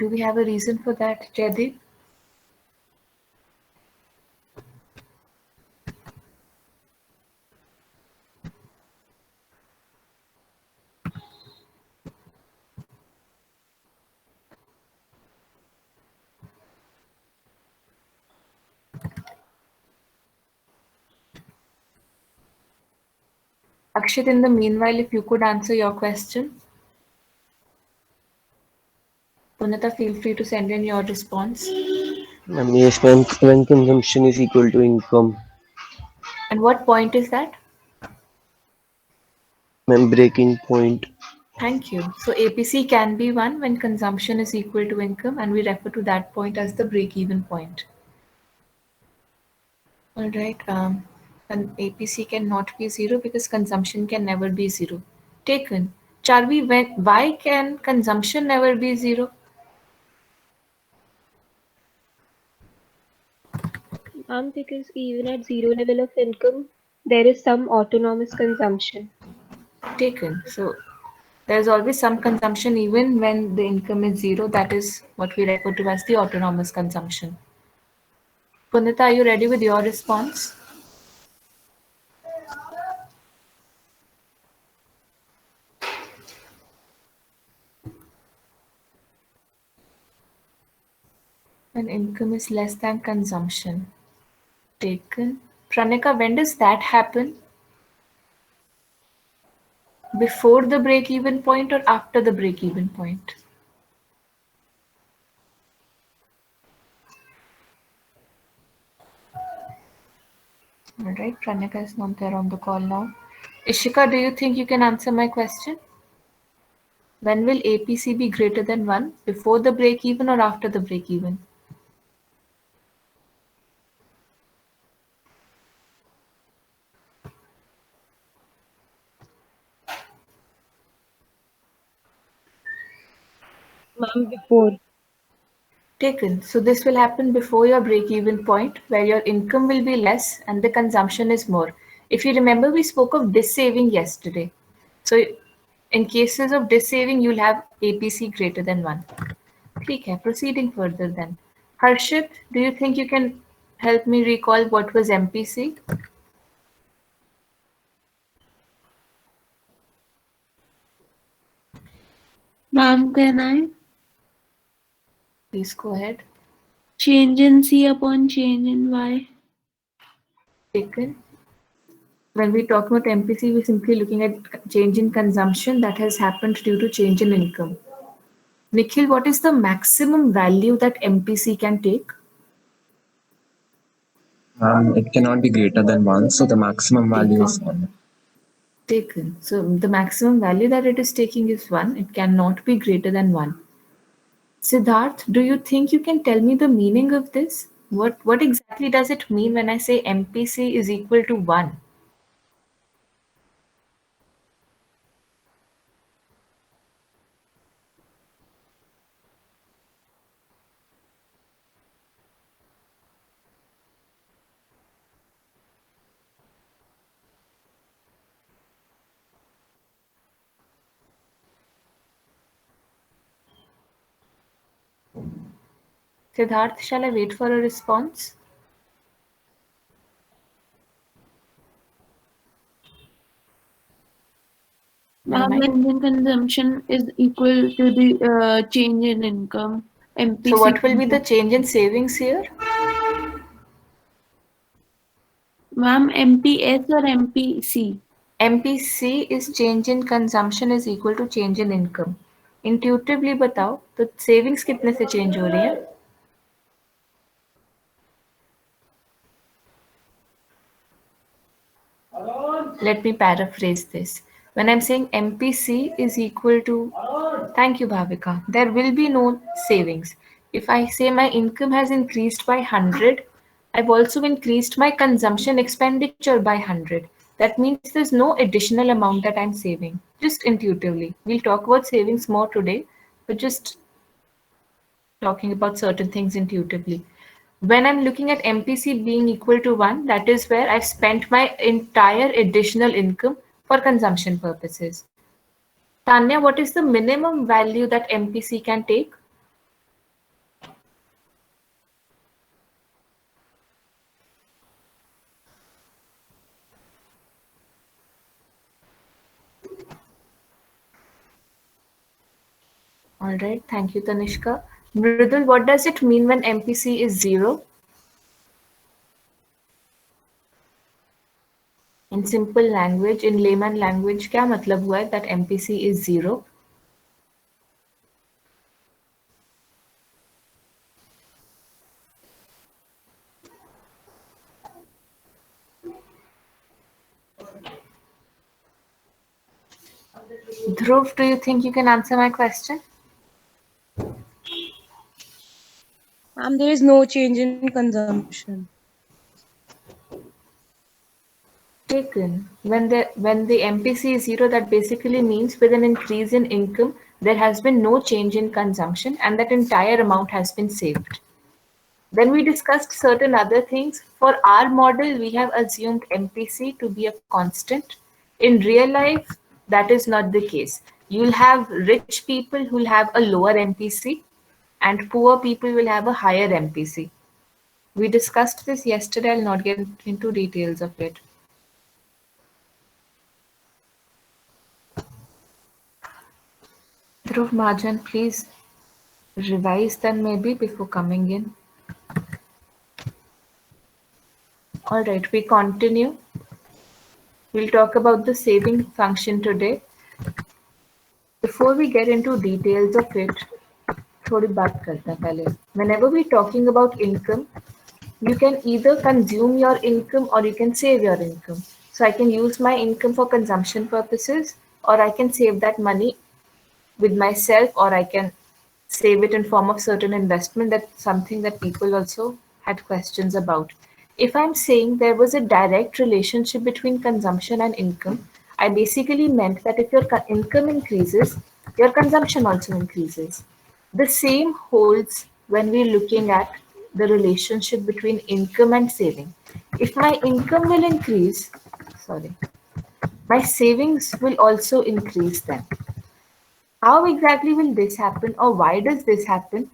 Do we have a reason for that, Jaideep? Akshit, in the meanwhile, if you could answer your question. Punita, feel free to send in your response. Yes, when consumption is equal to income. And what point is that? Breaking point. Thank you. So APC can be 1 when consumption is equal to income, and we refer to that point as the break-even point. All right. And APC cannot be 0 because consumption can never be 0. Taken. Charvi, why can consumption never be 0? Because even at zero level of income, there is some autonomous consumption. Taken. So there's always some consumption even when the income is 0. That is what we refer to as the autonomous consumption. Punita, are you ready with your response? When income is less than consumption. Taken. Pranika, when does that happen? Before the break-even point or after the break-even point? All right, Pranika is not there on the call now. Ishika, do you think you can answer my question? When will APC be greater than 1? Before the break-even or after the break-even? Ma'am, before. Taken. So this will happen before your break-even point where your income will be less and the consumption is more. If you remember, we spoke of dis-saving yesterday. So in cases of dis-saving, you'll have APC greater than 1. Okay, proceeding further then. Harshit, do you think you can help me recall what was MPC? Ma'am, can I? Please go ahead. Change in C upon change in Y. Taken. When we talk about MPC, we're simply looking at change in consumption that has happened due to change in income. Nikhil, what is the maximum value that MPC can take? It cannot be greater than 1, so the maximum value is 1. Taken. So the maximum value that it is taking is 1. It cannot be greater than 1. Siddharth, do you think you can tell me the meaning of this? What exactly does it mean when I say MPC is equal to 1? Siddharth, shall I wait for a response? Ma'am, change in consumption is equal to the change in income. MPC. So what will be the change in savings here? Ma'am, MPS or MPC? MPC is change in consumption is equal to change in income. Intuitively बताओ तो savings कितने से change हो रही है? Let me paraphrase this. When I'm saying MPC is equal to, thank you, Bhavika, there will be no savings. If I say my income has increased by 100, I've also increased my consumption expenditure by 100. That means there's no additional amount that I'm saving, just intuitively. We'll talk about savings more today, but just talking about certain things intuitively. When I'm looking at MPC being equal to 1, that is where I've spent my entire additional income for consumption purposes. Tanya, what is the minimum value that MPC can take? All right, thank you, Tanishka. Mridul, what does it mean when MPC is zero? In simple language, in layman language, क्या मतलब हुआ है that MPC is zero? Dhruv, do you think you can answer my question? There is no change in consumption. Taken. When the MPC is zero, that basically means with an increase in income, there has been no change in consumption, and that entire amount has been saved. Then we discussed certain other things. For our model, we have assumed MPC to be a constant. In real life, that is not the case. You'll have rich people who'll have a lower MPC, and poor people will have a higher MPC. We discussed this yesterday. I'll not get into details of it. Dhruv Mahajan, please revise then maybe before coming in. All right, we continue. We'll talk about the saving function today. Before we get into details of it, थोड़ी बात करते हैं पहले. Whenever we're talking about income, you can either consume your income or you can save your income. So I can use my income for consumption purposes, or I can save that money with myself, or I can save it in form of certain investment. That's something that people also had questions about. If I'm saying there was a direct relationship between consumption and income, I basically meant that if your income increases, your consumption also increases. The same holds when we're looking at the relationship between income and saving. If my income will increase, sorry, my savings will also increase then. How exactly will this happen, or why does this happen?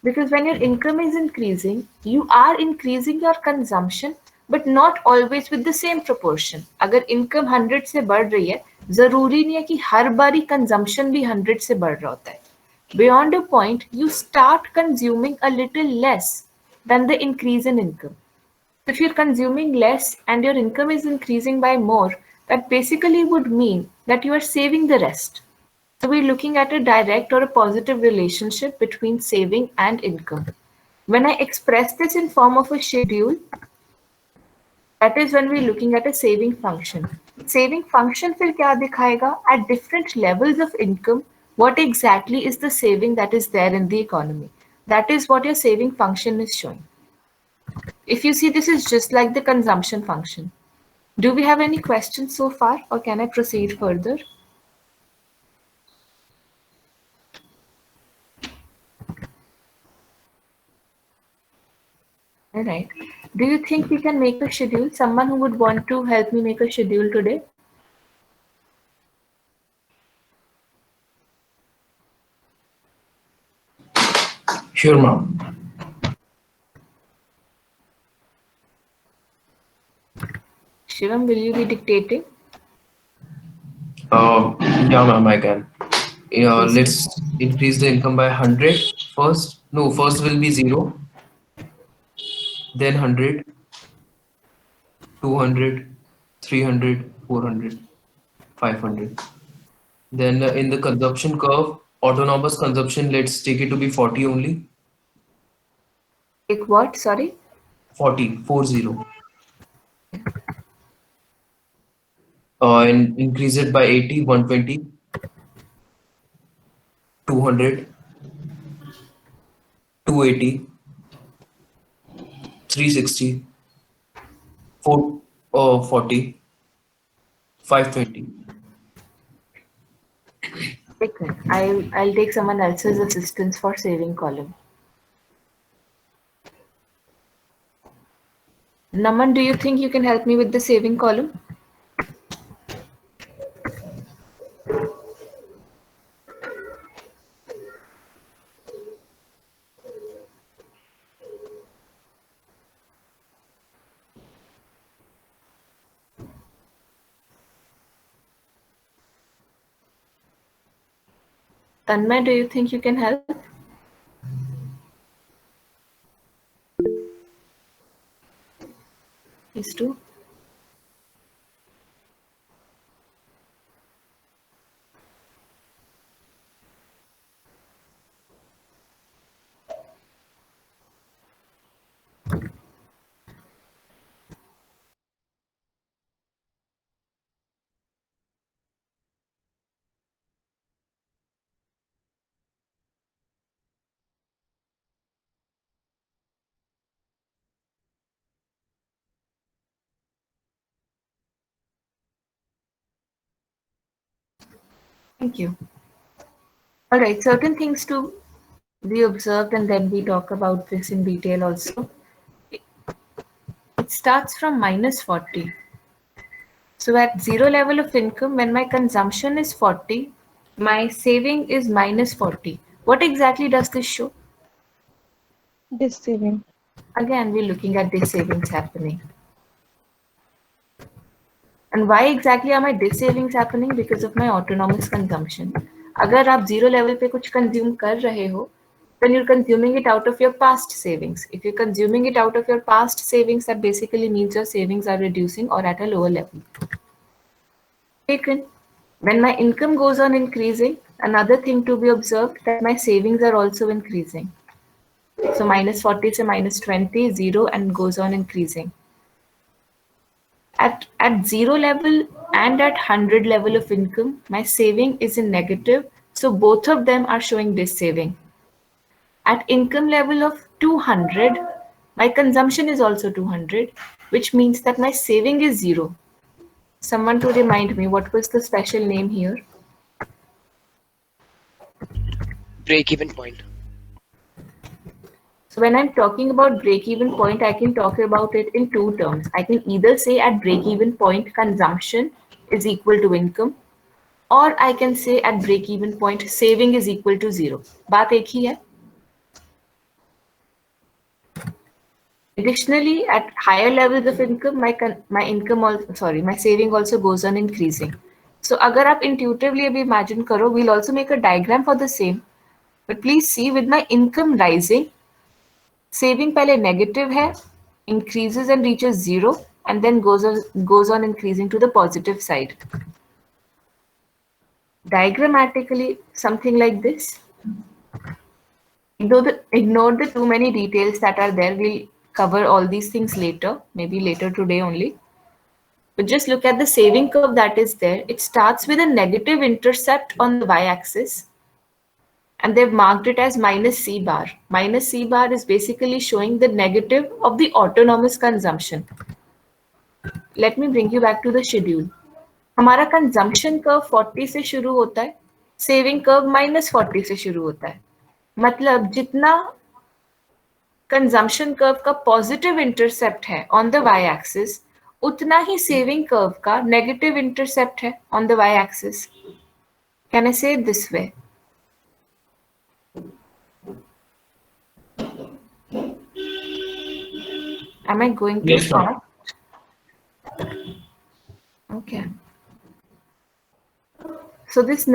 Because when your income is increasing, you are increasing your consumption, but not always with the same proportion. अगर income 100 से बढ़ रही है, जरूरी नहीं है कि हर बारी consumption भी 100 से बढ़ रहा होता है. Beyond a point, you start consuming a little less than the increase in income. If you're consuming less and your income is increasing by more, that basically would mean that you are saving the rest. So we're looking at a direct or a positive relationship between saving and income. When I express this in form of a schedule, that is when we're looking at a saving function. Saving function फिर क्या दिखाएगा? At different levels of income, what exactly is the saving that is there in the economy? That is what your saving function is showing. If you see, this is just like the consumption function. Do we have any questions so far, or can I proceed further? All right. Do you think we can make a schedule? Someone who would want to help me make a schedule today? Sure, ma'am. Shivam, will you be dictating? Yeah, ma'am, I can. Please do. Let's increase the income by 100 first. No, first will be 0, then 100, 200, 300, 400, 500. Then in the consumption curve, autonomous consumption, let's take it to be 40 only. Like what? Sorry? 40, 40. And increase it by 80, 120, 200, 280, 360, 40, 520. Okay. I'll take someone else's assistance for saving column. Naman, do you think you can help me with the saving column? Tanmay, do you think you can help? Please do. Thank you. All right, certain things to be observed, and then we talk about this in detail also. It starts from minus 40. So at zero level of income, when my consumption is 40, my saving is minus 40. What exactly does this show? This saving. Again, we're looking at this savings happening. And why exactly are my this savings happening? Because of my autonomous consumption. अगर आप zero level पे कुछ consume कर रहे हो, then you're consuming it out of your past savings. If you're consuming it out of your past savings, that basically means your savings are reducing or at a lower level. Taken. When my income goes on increasing, another thing to be observed that my savings are also increasing. So minus 40 to minus 20, 0, and goes on increasing. At zero level and at 100 level of income, my saving is in negative. So both of them are showing this saving. At income level of 200, my consumption is also 200, which means that my saving is 0. Someone to remind me, what was the special name here? Break-even point. So when I'm talking about break-even point, I can talk about it in two terms. I can either say at break-even point, consumption is equal to income, or I can say at break-even point, saving is equal to 0. बात एक ही है. Additionally, at higher levels of income, my saving also goes on increasing. So अगर आप intuitively अभी imagine करो, we'll also make a diagram for the same. But please see, with my income rising, saving पहले negative है, increases and reaches 0, and then goes on increasing to the positive side. Diagrammatically, something like this. Ignore the too many details that are there. We'll cover all these things later, maybe later today only. But just look at the saving curve that is there. It starts with a negative intercept on the y-axis, and they've marked it as minus C bar. Minus C bar is basically showing the negative of the autonomous consumption. Let me bring you back to the schedule. हमारा consumption curve 40 से शुरू होता है, saving curve minus 40 से शुरू होता है. मतलब जितना कंजम्पशन कर्व का पॉजिटिव इंटरसेप्ट है ऑन द वाई एक्सिस, उतना ही सेविंग कर्व का नेगेटिव इंटरसेप्ट है on the Y axis. Can I say this way? Am I going too Yes, ma'am. fast? Okay. So this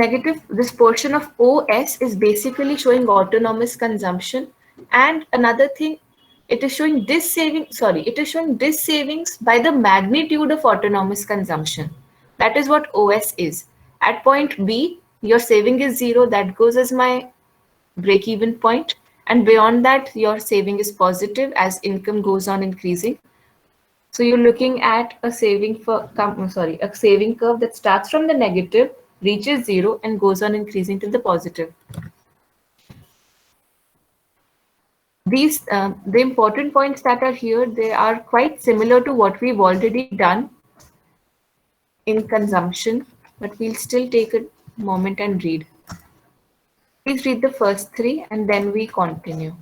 portion of OS is basically showing autonomous consumption. And another thing, it is showing this savings by the magnitude of autonomous consumption. That is what OS is. At point B, your saving is 0. That goes as my break-even point. And beyond that, your saving is positive as income goes on increasing. So you're looking at a saving curve that starts from the negative, reaches 0, and goes on increasing to the positive. These the important points that are here, they are quite similar to what we've already done in consumption, but we'll still take a moment and read. Please read the first three and then we continue.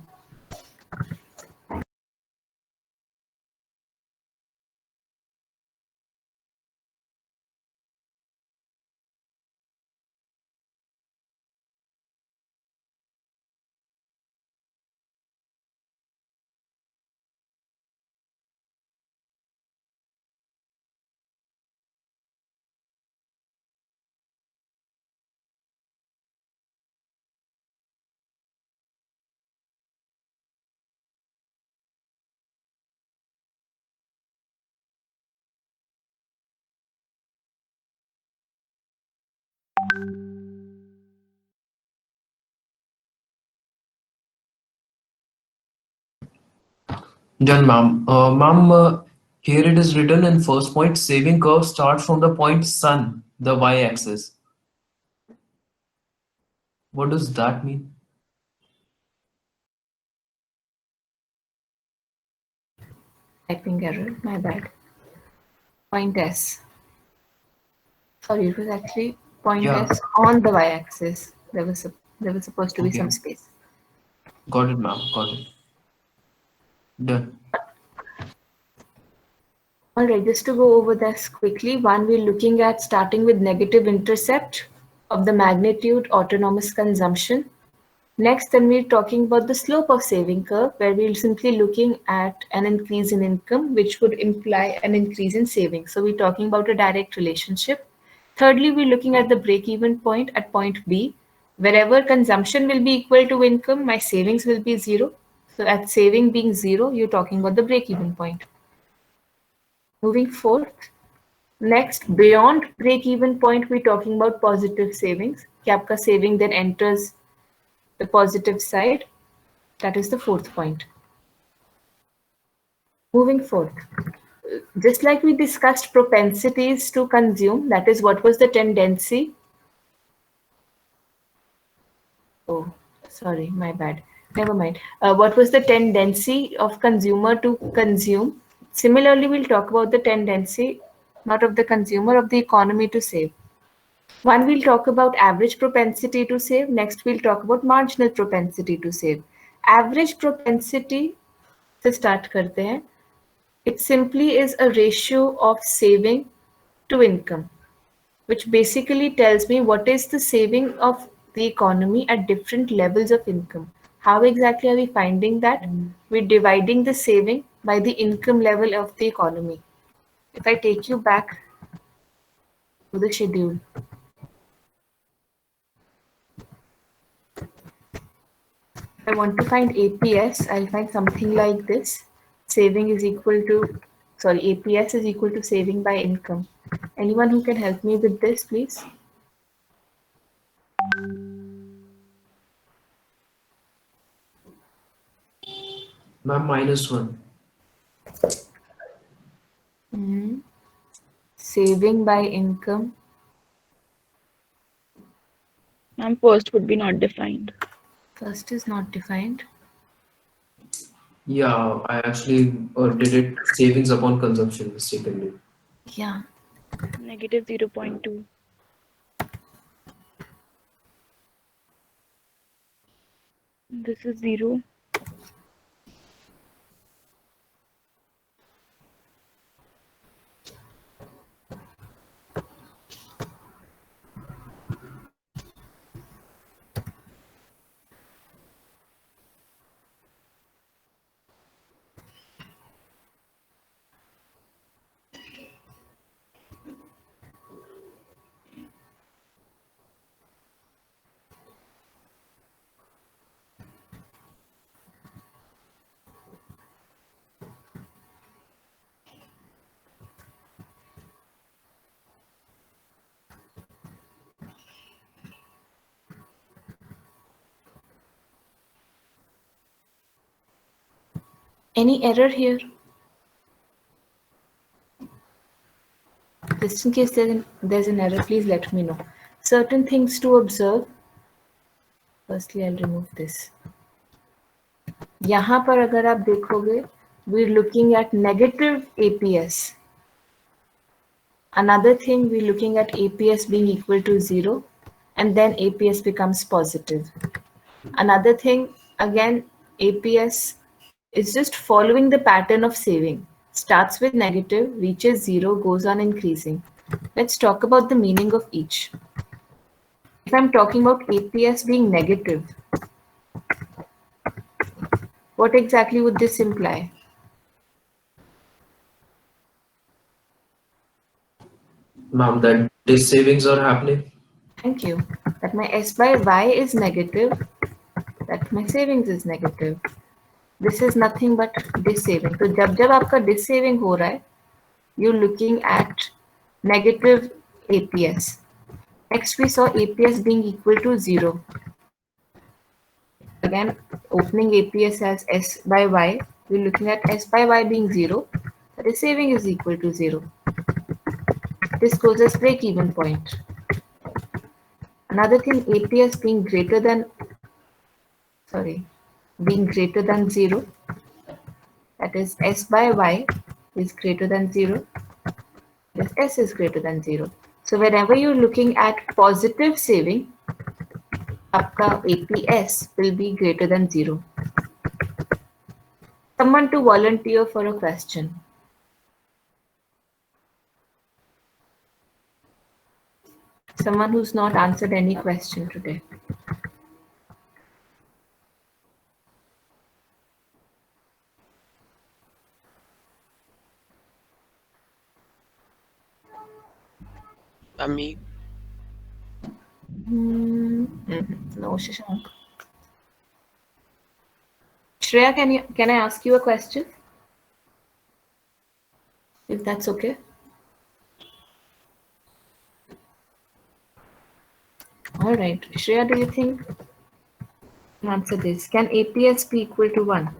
Done, ma'am. Here it is written in first point, saving curve starts from the point sun, the y-axis. What does that mean? Typing error, my bad. Point S. Sorry, it was actually point Yeah, S on the y-axis. There was supposed to be some okay. space. Got it, ma'am. Got it. Done. All right, just to go over this quickly, one, we're looking at starting with negative intercept of the magnitude autonomous consumption. Next, then we're talking about the slope of saving curve, where we're simply looking at an increase in income, which would imply an increase in savings. So we're talking about a direct relationship. Thirdly, we're looking at the break-even point at point B. Wherever consumption will be equal to income, my savings will be zero. So at saving being zero, you're talking about the break-even point. Moving forth, next, beyond break-even point, we're talking about positive savings. कि आपका saving then enters the positive side. That is the fourth point. Moving forth, just like we discussed propensities to consume, that is what was the tendency. Oh, sorry, my bad. Never mind. What was the tendency of consumer to consume? Similarly, we'll talk about the tendency, not of the consumer, of the economy to save. One, we'll talk about average propensity to save. Next, we'll talk about marginal propensity to save. Average propensity से start करते हैं. It simply is a ratio of saving to income, which basically tells me what is the saving of the economy at different levels of income. How exactly are we finding that? We're dividing the saving by the income level of the economy. If I take you back to the schedule, if I want to find APS, I'll find something like this. Saving is equal to, sorry, APS is equal to saving by income. Anyone who can help me with this, please? Ma'am, -1. Saving by income. And first would be not defined. First is not defined. Yeah, I actually did it savings upon consumption mistakenly. Yeah. Negative 0.2. This is 0. Any error here? Just in case there's an error, please let me know. Certain things to observe. Firstly, I'll remove this. यहाँ पर अगर आप देखोगे, we're looking at negative APS. Another thing, we're looking at APS being equal to 0, and then APS becomes positive. Another thing, again, APS is just following the pattern of saving. Starts with negative, reaches 0, goes on increasing. Let's talk about the meaning of each. If I'm talking about APS being negative, what exactly would this imply? Ma'am, that these savings are happening. Thank you. That my S by Y is negative, that my savings is negative. This is nothing but dis-saving. So जब आपका dis-saving हो रहा है, you're looking at negative APS. Next, we saw APS being equal to 0. Again, opening APS as S by Y, we're looking at S by Y being 0, that is saving is equal to 0. This goes as break-even point. Another thing, APS being greater than 0, that is S by Y is greater than 0, this S is greater than 0. So whenever you're looking at positive saving, आपका APS will be greater than 0. Someone to volunteer for a question. Someone who's not answered any question today. Me. No, Shashank. Shreya, can I ask you a question? If that's okay. All right. Shreya, do you think? Answer this. Can APS be equal to 1?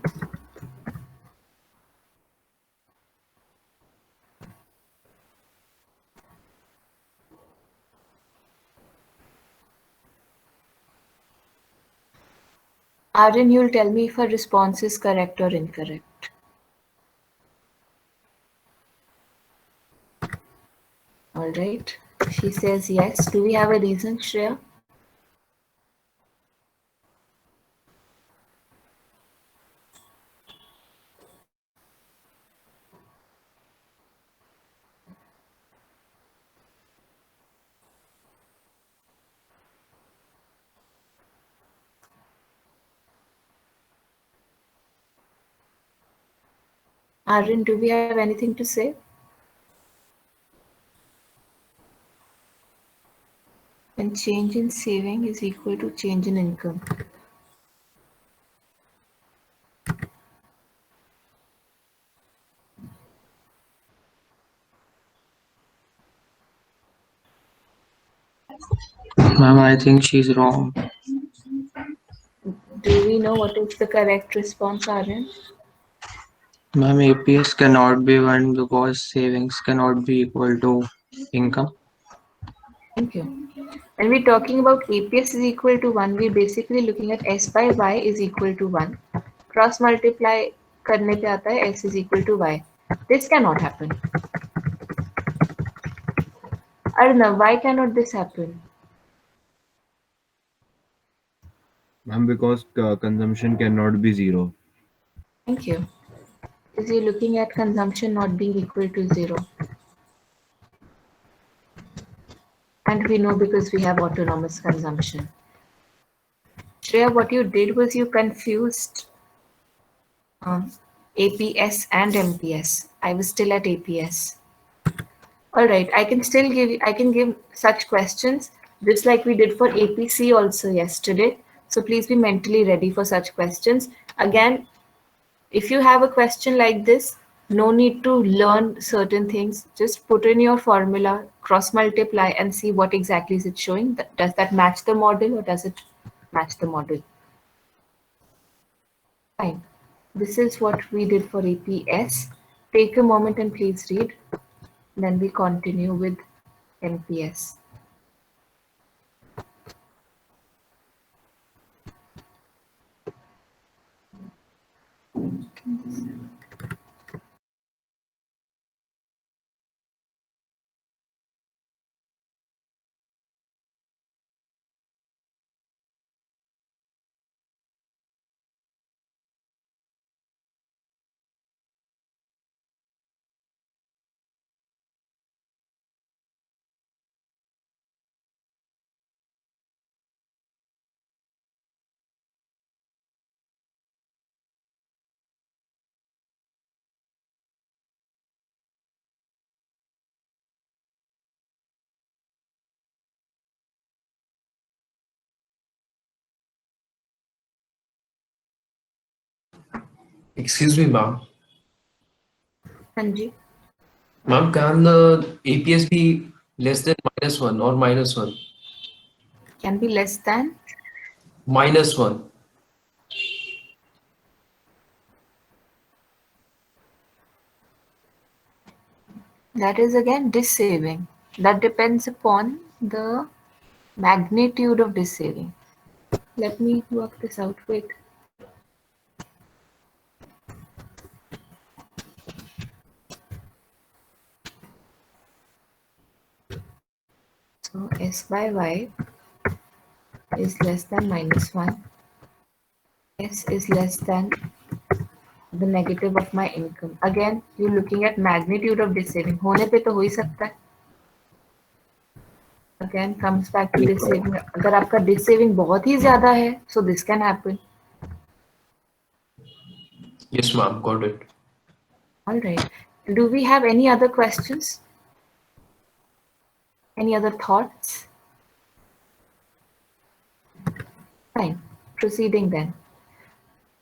Aryan, you'll tell me if her response is correct or incorrect. All right. She says yes. Do we have a reason, Shreya? Aryan, do we have anything to say? When change in saving is equal to change in income. Ma'am, I think she's wrong. Do we know what is the correct response, Aryan? Ma'am, APS cannot be 1 because savings cannot be equal to income. Thank you. When we're talking about APS is equal to 1, we're basically looking at S by Y is equal to 1. Cross multiply करने पे आता है S is equal to Y. This cannot happen. Arnav, why cannot this happen? Ma'am, because consumption cannot be 0. Thank you. Is he looking at consumption not being equal to 0? And we know because we have autonomous consumption. Shreya, what you did was you confused APS and MPS. I was still at APS. All right, I can give such questions just like we did for APC also yesterday. So please be mentally ready for such questions. Again, if you have a question like this, no need to learn certain things. Just put in your formula, cross multiply and see what exactly is it showing. Does that match the model or does it match the model? Fine. This is what we did for APS. Take a moment and please read. Then we continue with MPS. Excuse me, ma'am. Anji, Ma'am, can APS be less than -1 or -1? can be less than. -1. That is again dissaving. That depends upon the magnitude of dissaving. Let me work this out. Wait. So S by Y is less than -1. S is less than the negative of my income. Again, you're looking at magnitude of dissaving. होने पे तो हो ही सकता है. Again, comes back to dissaving. अगर आपका dissaving बहुत ही ज़्यादा है, so this can happen. Yes, ma'am, got it. All right. Do we have any other questions? Any other thoughts? Fine. Proceeding then.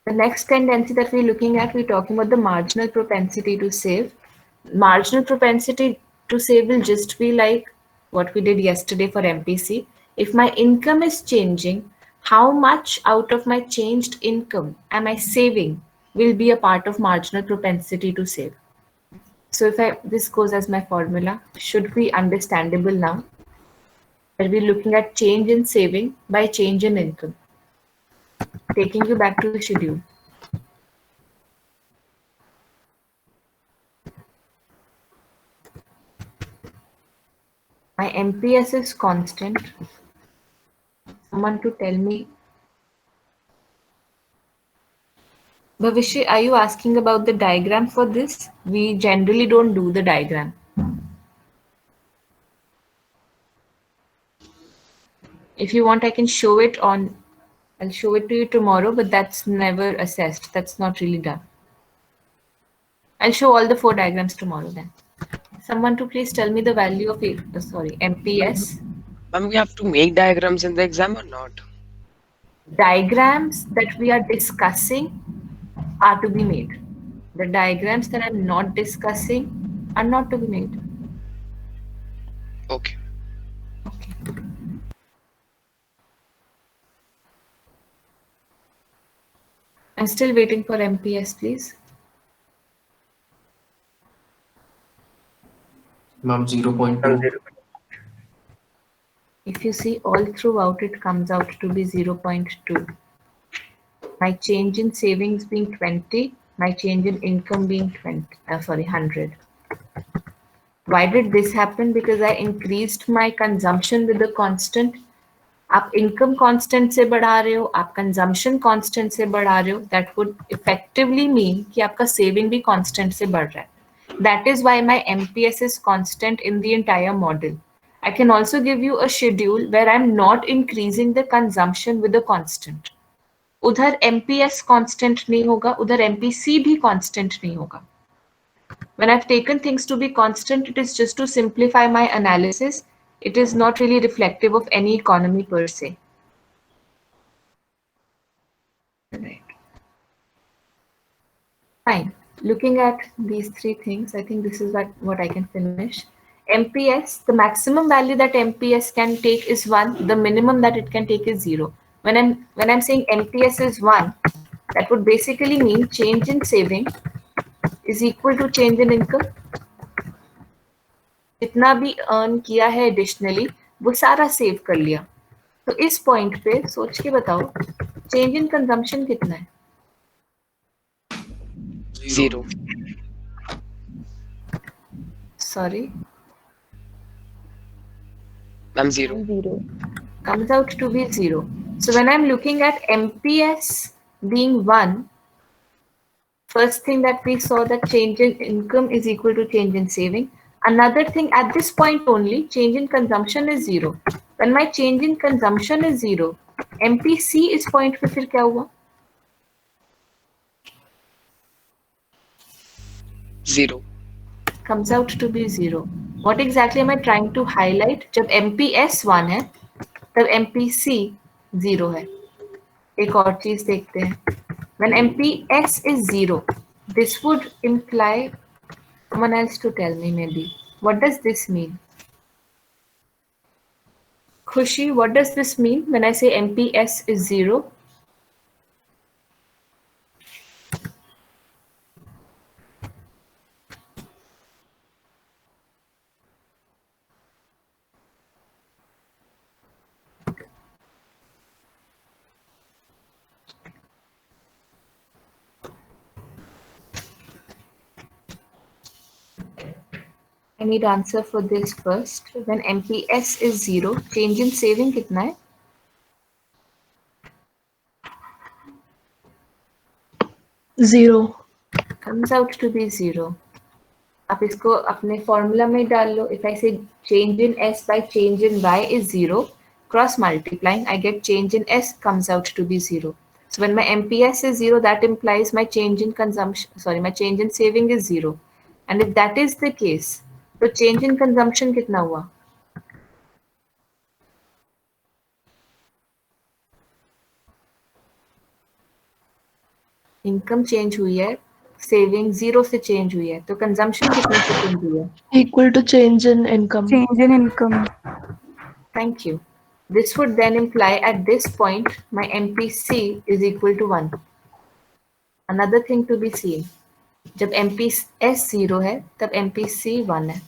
The next tendency that we're looking at, we're talking about the marginal propensity to save. Marginal propensity to save will just be like what we did yesterday for MPC. If my income is changing, how much out of my changed income am I saving will be a part of marginal propensity to save. So if this goes as my formula, should be understandable now. That we're looking at change in saving by change in income. Taking you back to the schedule. My MPS is constant. Someone to tell me. Bhavishya, are you asking about the diagram for this? We generally don't do the diagram. If you want, I can show it on. I'll show it to you tomorrow, but that's never assessed. That's not really done. I'll show all the 4 diagrams tomorrow then. Someone to please tell me the value of MPS. Ma'am, we have to make diagrams in the exam or not? Diagrams that we are discussing are to be made. The diagrams that I'm not discussing are not to be made. Okay. I'm still waiting for MPS, please. Ma'am, 0.2. If you see all throughout, it comes out to be 0.2. My change in savings being 20, my change in income being 100. Why did this happen? Because I increased my consumption with the constant. आप income constant से बढ़ा रहे हो, आप consumption constant से बढ़ा रहे हो, that would effectively mean कि आपका saving भी constant से बढ़ रहा है. That is why my MPS is constant in the entire model. I can also give you a schedule where I'm not increasing the consumption with a constant. उधर MPS constant नहीं होगा, उधर MPC भी constant नहीं होगा. When I've taken things to be constant, it is just to simplify my analysis. It is not really reflective of any economy per se. Right. Fine. Looking at these 3 things, I think this is what I can finish. MPS, the maximum value that MPS can take is 1. The minimum that it can take is 0. When I'm saying MPS is 1, that would basically mean change in saving is equal to change in income. जितना भी earn किया है additionally वो सारा save कर लिया. तो इस पॉइंट पे सोच के बताओ चेंज इन कंजम्पशन कितना है? 0. Sorry. Ma'am, 0. 0. Comes out to be 0. So when I'm looking at MPS being 1, first thing that we saw that change in income is equal to change in saving. Another thing at this point only, change in consumption is 0. When my change in consumption is 0, MPC इस point पे फिर क्या हुआ? 0. Comes out to be 0. What exactly am I trying to highlight? जब MPS 1 है, तब MPC 0 है. एक और चीज देखते हैं. When MPS is 0, this would imply someone else to tell me maybe. What does this mean? Khushi, what does this mean when I say MPS is 0? I need answer for this first. When MPS is 0, change in saving कितना है? 0. Comes out to be 0. आप इसको अपने formula में डाल लो. If I say change in S by change in Y is 0, cross multiplying, I get change in S comes out to be 0. So when my MPS is 0, that implies my change in consumption, my change in saving is 0. And if that is the case, तो change in consumption कितना हुआ? Income change हुई है, saving 0 से change हुई है, तो consumption कितने से चेंज हुई है? Equal to change in income. Change in income. Thank you. This would then imply at this point my MPC is equal to 1. Another thing to be seen. जब MPS 0 है, तब MPC 1 है.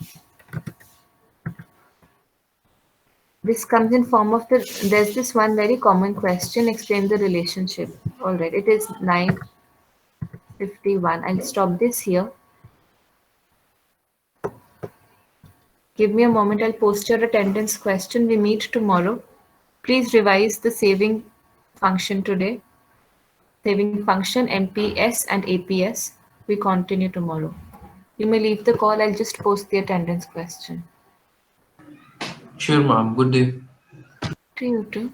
This comes in form of there's this one very common question, explain the relationship. All right, it is 9:51. I'll stop this here. Give me a moment, I'll post your attendance question. We meet tomorrow. Please revise the saving function today. Saving function, MPS and APS. We continue tomorrow. You may leave the call, I'll just post the attendance question. Sure, ma'am. Good day. To you too.